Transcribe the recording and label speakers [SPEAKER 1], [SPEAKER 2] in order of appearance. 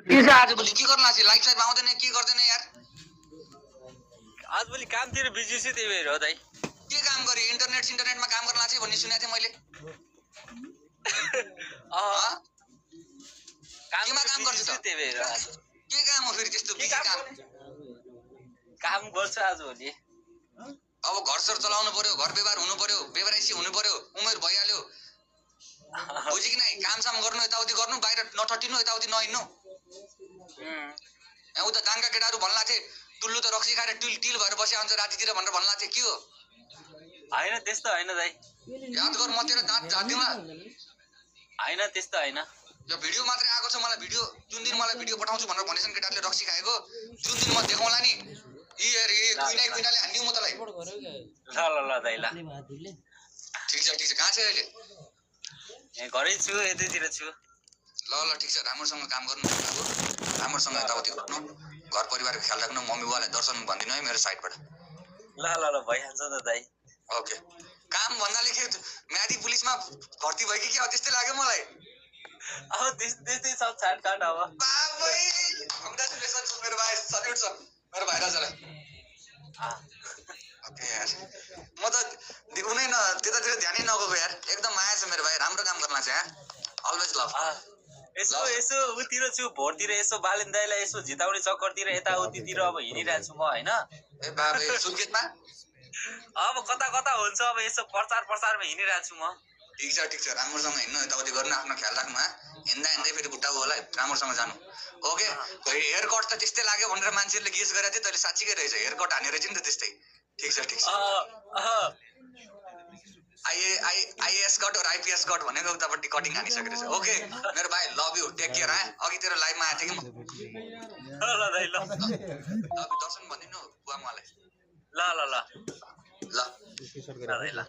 [SPEAKER 1] आजभोलि के गर्न लाग्छ लाइफ साइड आउँदैन के गर्दैन यार
[SPEAKER 2] आजभोलि कामतिर बिजी छु त्यही भएर हो दाइ
[SPEAKER 1] के काम गरे इन्टरनेटमा काम गर्न लाग्छ भन्ने सुनेको थिएँ मैले केमा काम गर्छु त
[SPEAKER 2] त्यही भएर
[SPEAKER 1] के काम हो फेरि त्यस्तो के
[SPEAKER 2] काम गर्छु आजभोलि
[SPEAKER 1] अब घर सर चलाउनु पर्यो घर व्यवहार हुनु पर्यो व्यवहारिसी हुनु पर्यो उमेर भइहाल्यो बुझि कि नै काम साम गर्नु यताउति गर्नु बाहिर नठटिनु यताउति नहिँड्नु उता दाङका केटाहरू भन्ला थिए टुल्लु त रक्सी खाएर टिल भएर बस्या हुन्छ रातितिर भनेर भन्ला थिए के हो
[SPEAKER 2] हैन त्यस्तो हैन दाइ
[SPEAKER 1] याद गर म तेरो दाँत झार्दिउँला
[SPEAKER 2] हैन त्यस्तो हैन
[SPEAKER 1] यो भिडियो मात्रै आएको छ मलाई भिडियो जुन दिन मलाई भिडियो पठाउँछु भनेर भनेछन् केटाहरूले रक्सी खाएको जुन दिन म देखाउँला नि कुइनाले हान्दिउ म तँलाई
[SPEAKER 2] ल दाइ ल
[SPEAKER 1] ठिक छ कहाँ छ अहिले
[SPEAKER 2] घरै छु यतैतिर छु
[SPEAKER 1] ल ठिक छ राम्रोसँग काम गर्नु अब राम्रोसँग यताउति गर्नु घर परिवारको ख्याल राख्नु मम्मी बुवालाई दर्शन भनिदिनु है मेरो साइडबाट
[SPEAKER 2] ल भइहाल्छ त दाइ
[SPEAKER 1] ओके काम भन्नाले के म्यादी पुलिसमा भर्ती भयो कि क्या त्यस्तै लाग्यो मलाई
[SPEAKER 2] अब त्यस्तै सब छाटकाट अब
[SPEAKER 1] कङ्ग्रेचुलेसन्स मेरो भाइ सल्युट छ मेरो भाइ राजालाई ओके यार म त कुनै न त्यतातिर ध्यानै नगएको यार एकदम माया छ मेरो भाइ राम्रो काम गर्न लाग्छ यार अलवेज लभ
[SPEAKER 2] यसो उतिर छु भोटतिर यसो बालेन दाइलाई यसो जिताउने चक्करतिर यताउतितिर अब हिँडिरहेको छु म होइन
[SPEAKER 1] ए बाबे सुर्खेतमा
[SPEAKER 2] अब कता हुन्छ अब यसो प्रचारमा हिँडिरहेको छु म
[SPEAKER 1] ठिक छ राम्रोसँग हिँड्नु यताउति गर्नु आफ्नो ख्याल राख्नु हिँड्दै फेरि खुट्टा होला राम्रोसँग जानु ओके हेयर कट त त्यस्तै लाग्यो भनेर मान्छेहरूले गेस गरेको थियो तैँले साँच्चीकै रहेछ हेयर कट हानेर चाहिँ नि त त्यस्तै ठिक छ आइएएस कट और आइपिएस कट भनेको उतापट्टि कटिङ हानिसकेको रहेछ ओके मेरो भाइ लभ यु टेक केयर अघि तेरो लाइभमा आएको थिएँ कि म दर्शन भनिदिनु बुवा मलाई
[SPEAKER 2] ल